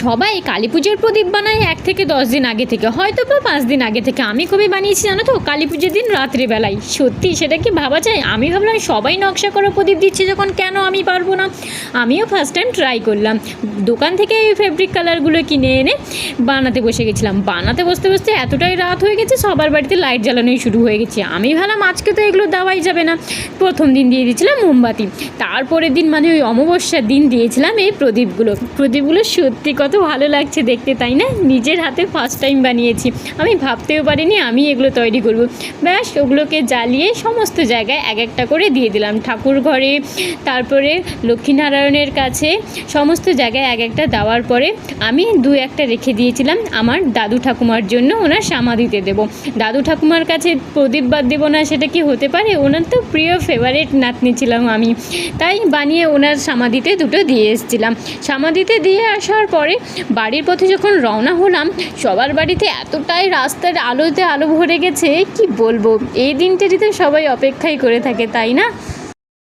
সবাই কালী পুজোর প্রদীপ বানায় 1 থেকে 10 দিন আগে থেকে, হয়তো বা 5 দিন আগে থেকে। আমি কবে বানিয়েছি জানো তো? কালী পুজোর দিন রাত্রিবেলায়। সত্যি সেটা কি ভাবা যায়? আমি ভাবলাম সবাই নকশা করা প্রদীপ দিচ্ছে যখন, কেন আমি পারবো না? আমিও ফার্স্ট টাইম ট্রাই করলাম। দোকান থেকে এই ফেব্রিক কালারগুলো কিনে এনে বানাতে বসে গেছিলাম। বানাতে বসতে বসতে এতটাই রাত হয়ে গেছে, সবার বাড়িতে লাইট জ্বালানোই শুরু হয়ে গেছে। আমি ভাবলাম আজকে তো এগুলো দেওয়াই যাবে না। প্রথম দিন দিয়ে দিয়েছিলাম মোমবাতি, তারপরের দিন মানে ওই অমাবস্যার দিন দিয়েছিলাম এই প্রদীপগুলো সত্যি কত ভালো লাগছে দেখতে, তাই না? নিজের হাতে ফার্স্ট টাইম বানিয়েছি, আমি ভাবতেও পারিনি আমি এগুলো তৈরি করব। ব্যাস ওগুলোকে জ্বালিয়ে সমস্ত জায়গায় এক একটা করে দিয়ে দিলাম, ঠাকুর ঘরে, তারপরে লক্ষ্মীনারায়ণের কাছে, সমস্ত জায়গায় এক একটা দেওয়ার পরে আমি 2-1টা রেখে দিয়েছিলাম আমার দাদু ঠাকুমার জন্য, ওনার সমাধিতে দেবো। দাদু ঠাকুমার কাছে প্রদীপ বাদ দেবো না, সেটা কি হতে পারে? ওনার তো প্রিয় ফেভারিট নাতনি ছিলাম আমি, তাই বানিয়ে ওনার সমাধিতে 2টো দিয়ে এসেছিলাম। সমাধিতে দিয়ে আসার পরে বাড়ির পথে যখন রওনা হলাম, সবার বাড়িতে এতটাই রাস্তার আলোতে আলো ভরে গেছে, কি বলবো। এই দিনটাটিতে সবাই অপেক্ষাই করে থাকে, তাই না?